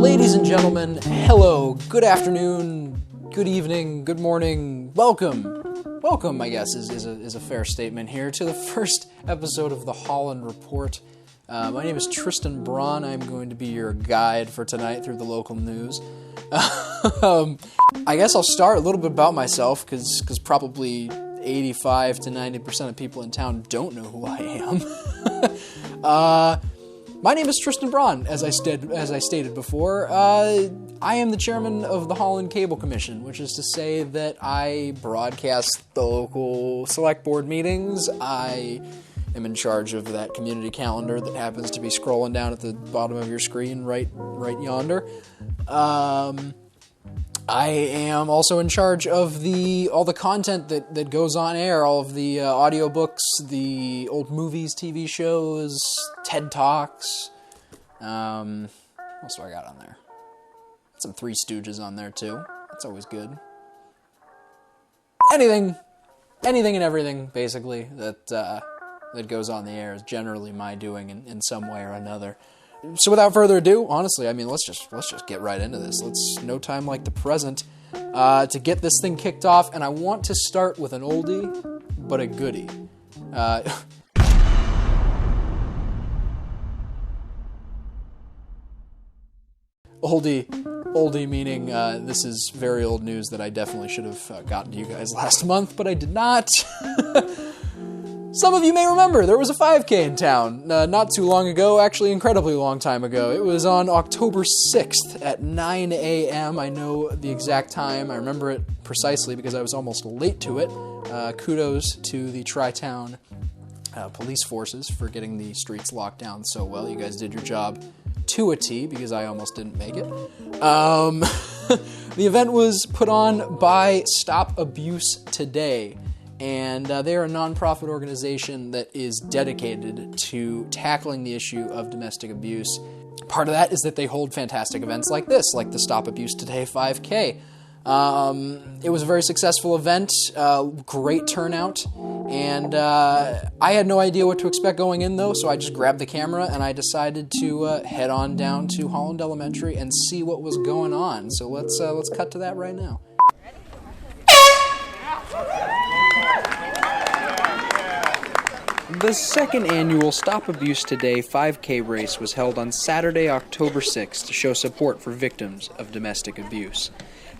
Ladies and gentlemen, hello, good afternoon, good evening, good morning, welcome. Welcome, I guess, is a fair statement here to the first episode of The Holland Report. My name is Tristan Braun. I'm going to be your guide for tonight through the local news. I guess I'll start a little bit about myself, because probably 85 to 90% of people in town don't know who I am. My name is Tristan Braun, as I stated before. I am the chairman of the Holland Cable Commission, which is to say that I broadcast the local select board meetings. I am in charge of that community calendar that happens to be scrolling down at the bottom of your screen right yonder. I am also in charge of all the content that goes on air, all of the audiobooks, the old movies, TV shows, TED Talks. What else do I got on there? Some Three Stooges on there too. That's always good. Anything and everything, basically, that goes on the air is generally my doing in some way or another. So without further ado, honestly, I mean, let's just get right into this. No time like the present to get this thing kicked off, and I want to start with an oldie, but a goodie. Oldie meaning this is very old news that I definitely should have gotten to you guys last month, but I did not. Some of you may remember there was a 5K in town not too long ago, actually incredibly long time ago. It was on October 6th at 9 a.m. I know the exact time. I remember it precisely because I was almost late to it. Kudos to the Tri-Town police forces for getting the streets locked down so well. You guys did your job to a T because I almost didn't make it. The event was put on by Stop Abuse Today. And they are a nonprofit organization that is dedicated to tackling the issue of domestic abuse. Part of that is that they hold fantastic events like this, like the Stop Abuse Today 5K. It was a very successful event, great turnout, and I had no idea what to expect going in, though, so I just grabbed the camera and I decided to head on down to Holland Elementary and see what was going on. So let's cut to that right now. The second annual Stop Abuse Today 5K race was held on Saturday, October 6th to show support for victims of domestic abuse.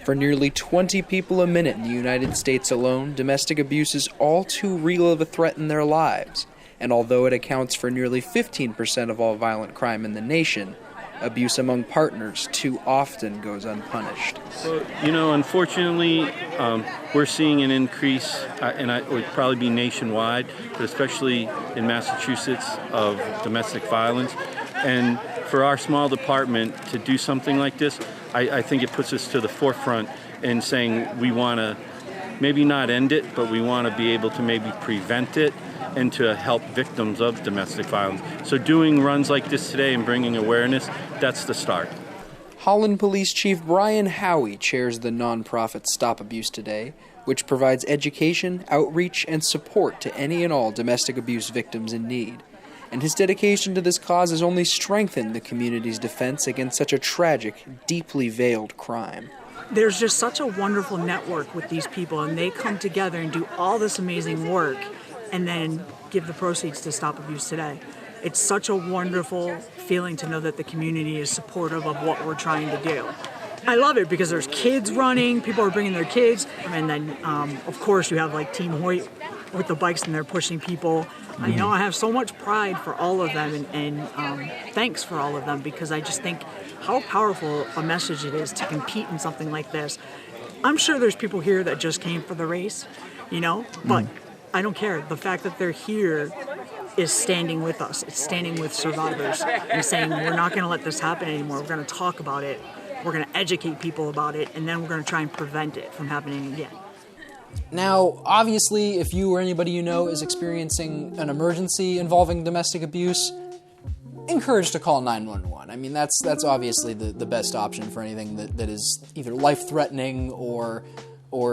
For nearly 20 people a minute in the United States alone, domestic abuse is all too real of a threat in their lives. And although it accounts for nearly 15% of all violent crime in the nation, abuse among partners too often goes unpunished. Well, unfortunately, we're seeing an increase, and it would probably be nationwide, but especially in Massachusetts, of domestic violence. And for our small department to do something like this, I think it puts us to the forefront in saying we want to maybe not end it, but we want to be able to maybe prevent it and to help victims of domestic violence. So doing runs like this today and bringing awareness, that's the start. Holland Police Chief Brian Howie chairs the nonprofit Stop Abuse Today, which provides education, outreach, and support to any and all domestic abuse victims in need. And his dedication to this cause has only strengthened the community's defense against such a tragic, deeply veiled crime. There's just such a wonderful network with these people, and they come together and do all this amazing work and then give the proceeds to Stop Abuse Today. It's such a wonderful feeling to know that the community is supportive of what we're trying to do. I love it because there's kids running, people are bringing their kids, and then of course you have like Team Hoyt with the bikes and they're pushing people. I have so much pride for all of them and thanks for all of them, because I just think how powerful a message it is to compete in something like this. I'm sure there's people here that just came for the race, but I don't care. The fact that they're here is standing with us. It's standing with survivors and saying we're not going to let this happen anymore. We're going to talk about it. We're going to educate people about it, and then we're going to try and prevent it from happening again. Now, obviously, if you or anybody you know is experiencing an emergency involving domestic abuse, encouraged to call 911. I mean, that's obviously the best option for anything that is either life-threatening or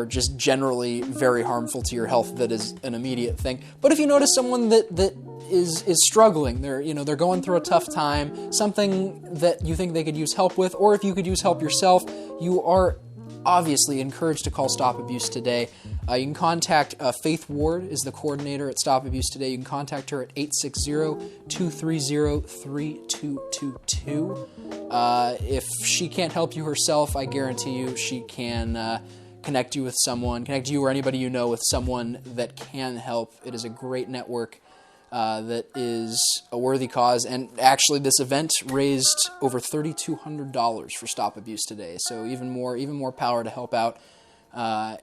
just generally very harmful to your health that is an immediate thing. But if you notice someone that is struggling. They're going through a tough time, something that you think they could use help with, or if you could use help yourself, you are obviously encouraged to call Stop Abuse Today. You can contact Faith Ward, is the coordinator at Stop Abuse Today. You can contact her at 860-230-3222. If she can't help you herself, I guarantee you she can connect you or anybody you know with someone that can help. It is a great network that is a worthy cause, and actually this event raised over $3,200 for Stop Abuse Today, so even more power to help out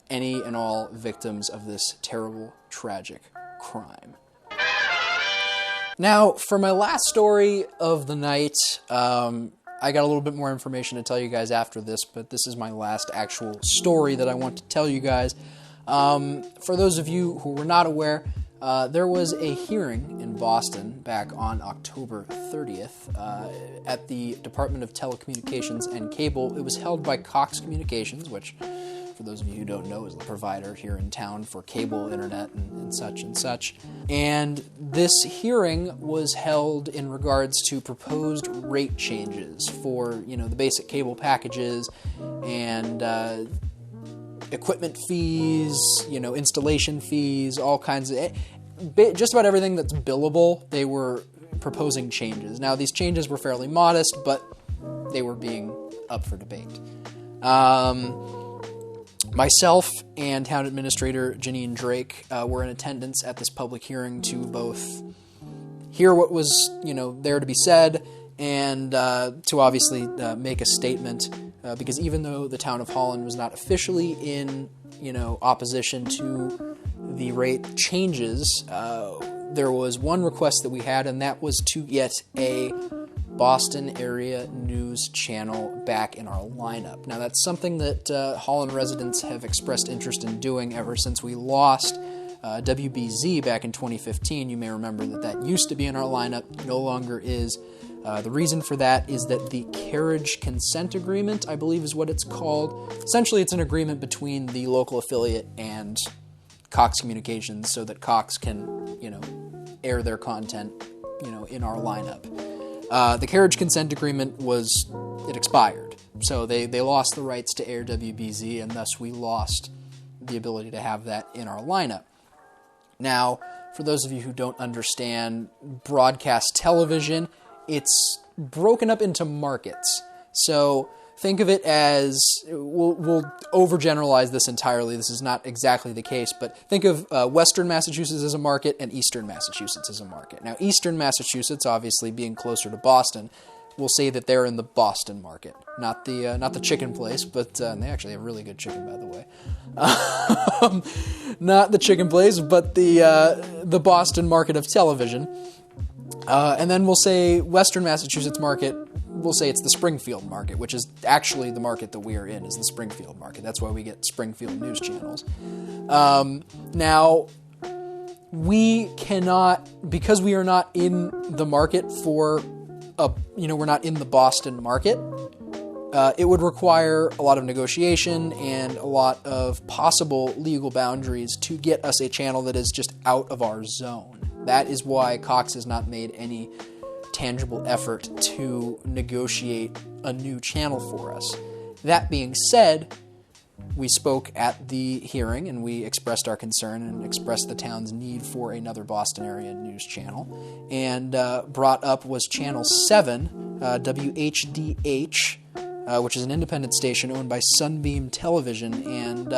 any and all victims of this terrible, tragic crime. Now, for my last story of the night, I got a little bit more information to tell you guys after this, but this is my last actual story that I want to tell you guys. For those of you who were not aware, there was a hearing in Boston back on October 30th at the Department of Telecommunications and Cable. It was held by Cox Communications, which, for those of you who don't know, is the provider here in town for cable, internet, and such and such. And this hearing was held in regards to proposed rate changes for, the basic cable packages and equipment fees, installation fees, all kinds of, just about everything that's billable, they were proposing changes. Now, these changes were fairly modest, but they were being up for debate. Myself and Town Administrator Janine Drake were in attendance at this public hearing to both hear what was, there to be said and to obviously make a statement. Because even though the town of Holland was not officially in, opposition to the rate changes, there was one request that we had, and that was to get a Boston area news channel back in our lineup. Now, that's something that Holland residents have expressed interest in doing ever since we lost WBZ back in 2015. You may remember that used to be in our lineup, no longer is. The reason for that is that the carriage consent agreement, I believe is what it's called. Essentially, it's an agreement between the local affiliate and Cox Communications so that Cox can, air their content, in our lineup. The carriage consent agreement it expired. So they lost the rights to air WBZ, and thus we lost the ability to have that in our lineup. Now, for those of you who don't understand broadcast television, it's broken up into markets. So think of it as, we'll overgeneralize this entirely. This is not exactly the case, but think of Western Massachusetts as a market and Eastern Massachusetts as a market. Now, Eastern Massachusetts, obviously being closer to Boston, we'll say that they're in the Boston market, not the chicken place, but they actually have really good chicken, by the way. Not the chicken place, but the Boston market of television. And then we'll say Western Massachusetts market, we'll say it's the Springfield market, which is actually the market that we are in, is the Springfield market. That's why we get Springfield news channels. Now, we cannot, because we are not in the market for, we're not in the Boston market, it would require a lot of negotiation and a lot of possible legal boundaries to get us a channel that is just out of our zone. That is why Cox has not made any tangible effort to negotiate a new channel for us. That being said, we spoke at the hearing and we expressed our concern and expressed the town's need for another Boston area news channel. And brought up was Channel 7, WHDH, which is an independent station owned by Sunbeam Television. And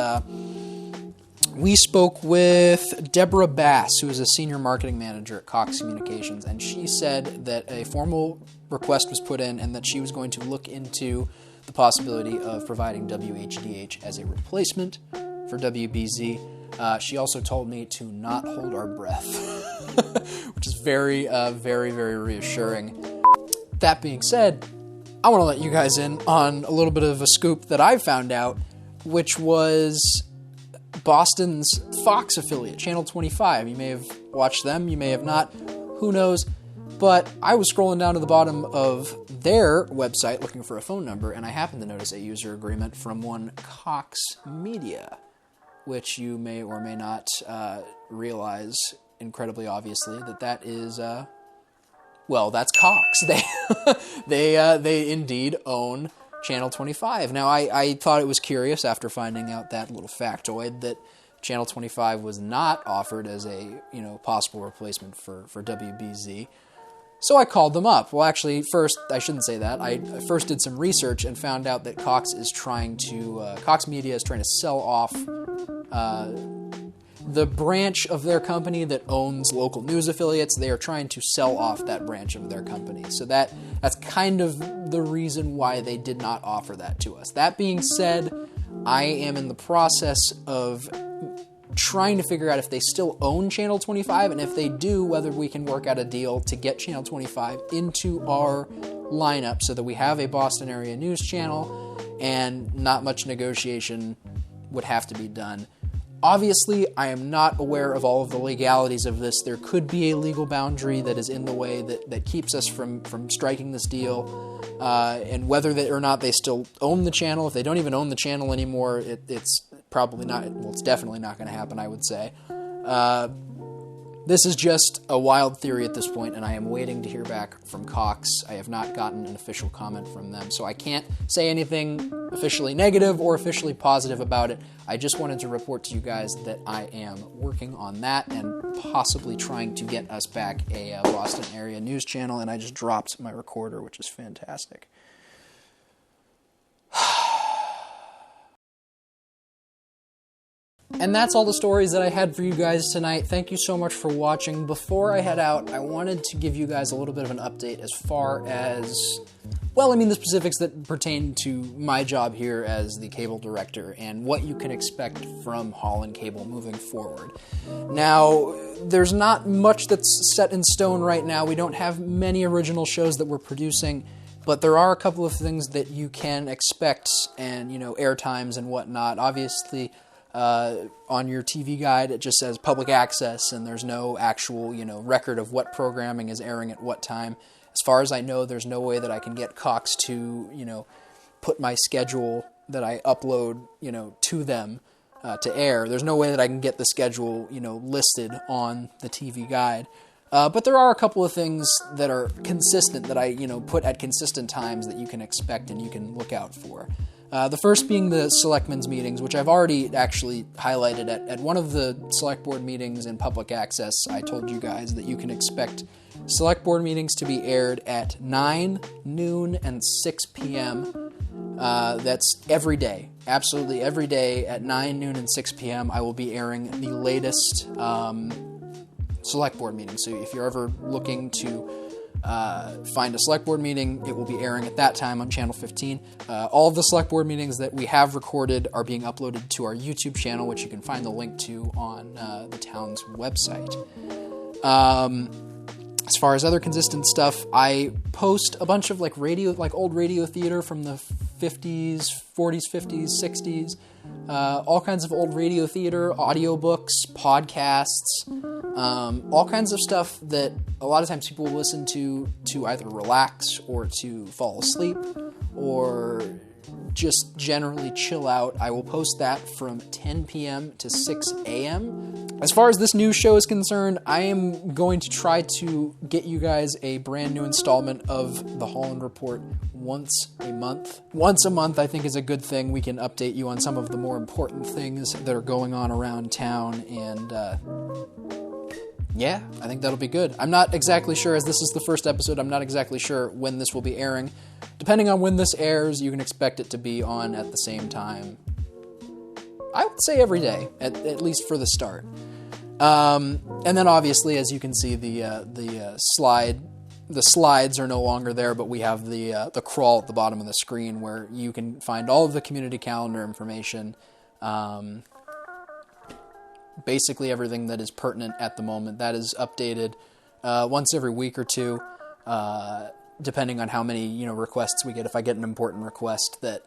we spoke with Deborah Bass, who is a senior marketing manager at Cox Communications, and she said that a formal request was put in and that she was going to look into the possibility of providing WHDH as a replacement for WBZ. She also told me to not hold our breath, which is very, very, very reassuring. That being said, I want to let you guys in on a little bit of a scoop that I found out, which was Boston's Fox affiliate, Channel 25. You may have watched them, you may have not, who knows, but I was scrolling down to the bottom of their website looking for a phone number, and I happened to notice a user agreement from one Cox Media, which you may or may not realize incredibly obviously, that is, well, that's Cox. They indeed own Channel 25. Now, I thought it was curious after finding out that little factoid that Channel 25 was not offered as a, possible replacement for WBZ. So I called them up. Well, actually, first, I shouldn't say that. I first did some research and found out that Cox Media is trying to sell off the branch of their company that owns local news affiliates. They are trying to sell off that branch of their company. So that's kind of the reason why they did not offer that to us. That being said, I am in the process of trying to figure out if they still own Channel 25, and if they do, whether we can work out a deal to get Channel 25 into our lineup so that we have a Boston area news channel and not much negotiation would have to be done. Obviously, I am not aware of all of the legalities of this. There could be a legal boundary that is in the way that keeps us from striking this deal, and whether or not they still own the channel. If they don't even own the channel anymore, it's probably not, well, it's definitely not going to happen, I would say. This is just a wild theory at this point, and I am waiting to hear back from Cox. I have not gotten an official comment from them, so I can't say anything officially negative or officially positive about it. I just wanted to report to you guys that I am working on that and possibly trying to get us back a Boston area news channel, and I just dropped my recorder, which is fantastic. And that's all the stories that I had for you guys tonight. Thank you so much for watching. Before I head out, I wanted to give you guys a little bit of an update as far as, the specifics that pertain to my job here as the cable director and what you can expect from Holland Cable moving forward. Now, there's not much that's set in stone right now. We don't have many original shows that we're producing, but there are a couple of things that you can expect and, air times and whatnot. Obviously, on your TV guide, it just says public access, and there's no actual, record of what programming is airing at what time. As far as I know, there's no way that I can get Cox to, put my schedule that I upload, to them to air. There's no way that I can get the schedule, listed on the TV guide. But there are a couple of things that are consistent that I, put at consistent times that you can expect and you can look out for. The first being the selectmen's meetings, which I've already actually highlighted at one of the select board meetings in public access. I told you guys that you can expect select board meetings to be aired at 9, noon, and 6 p.m. That's every day. Absolutely every day at 9, noon, and 6 p.m. I will be airing the latest select board meeting. So if you're ever looking to find a select board meeting, it will be airing at that time on Channel 15. All of the select board meetings that we have recorded are being uploaded to our YouTube channel, which you can find the link to on the town's website. As far as other consistent stuff, I post a bunch of old radio theater from the 50s, 40s, 50s, 60s, all kinds of old radio theater, audiobooks, podcasts, all kinds of stuff that a lot of times people will listen to either relax or to fall asleep or just generally chill out. I will post that from 10 p.m. to 6 a.m. As far as this news show is concerned, I am going to try to get you guys a brand new installment of The Holland Report once a month. Once a month, I think, is a good thing. We can update you on some of the more important things that are going on around town, and yeah, I think that'll be good. I'm not exactly sure, as this is the first episode, I'm not exactly sure when this will be airing. Depending on when this airs, you can expect it to be on at the same time. I would say every day, at least for the start. And then obviously, as you can see, the slides are no longer there, but we have the crawl at the bottom of the screen where you can find all of the community calendar information. Basically everything that is pertinent at the moment. That is updated once every week or two, depending on how many requests we get. If I get an important request that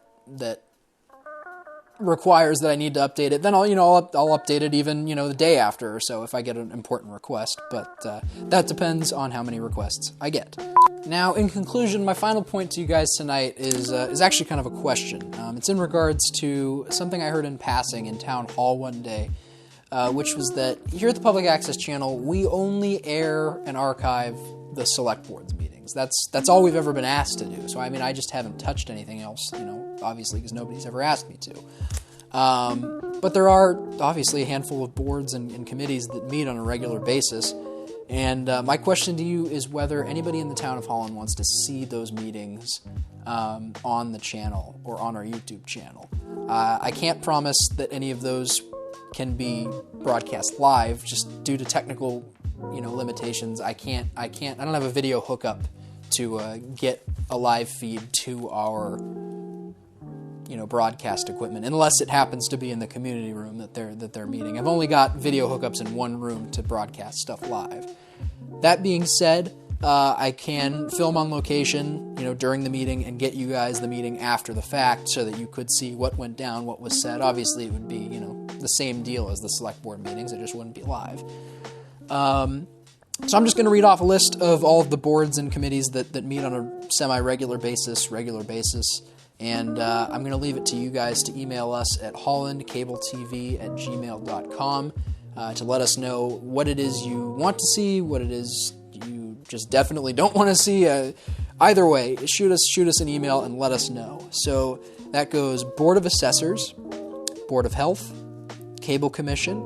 requires that I need to update it, then I'll update it even the day after or so if I get an important request. But that depends on how many requests I get. Now, in conclusion, my final point to you guys tonight is actually kind of a question. It's in regards to something I heard in passing in town hall one day. which was that here at the Public Access Channel, we only air and archive the Select Board's meetings. That's all we've ever been asked to do. So, I mean, I just haven't touched anything else, obviously, because nobody's ever asked me to. But there are, obviously, a handful of boards and committees that meet on a regular basis. And my question to you is whether anybody in the town of Holland wants to see those meetings on the channel or on our YouTube channel. I can't promise that any of those can be broadcast live, just due to technical, limitations. I don't have a video hookup to get a live feed to our, broadcast equipment, unless it happens to be in the community room that they're meeting. I've only got video hookups in one room to broadcast stuff live. That being said, I can film on location, during the meeting and get you guys the meeting after the fact so that you could see what went down, what was said. Obviously, it would be, the same deal as the select board meetings. It just wouldn't be live. So I'm just going to read off a list of all of the boards and committees that meet on a semi-regular basis, and I'm going to leave it to you guys to email us at hollandcabletv@gmail.com to let us know what it is you want to see, what it is you just definitely don't want to see. Either way, shoot us an email and let us know. So that goes Board of Assessors, Board of Health, Cable Commission,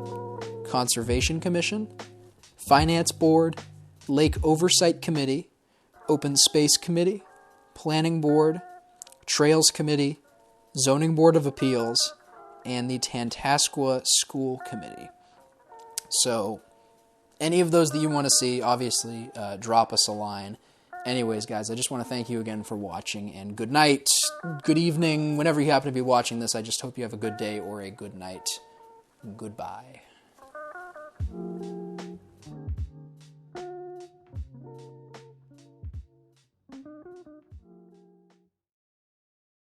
Conservation Commission, Finance Board, Lake Oversight Committee, Open Space Committee, Planning Board, Trails Committee, Zoning Board of Appeals, and the Tantascwa School Committee. So, any of those that you want to see, obviously, drop us a line. Anyways, guys, I just want to thank you again for watching, and good night, good evening, whenever you happen to be watching this. I just hope you have a good day or a good night. Goodbye.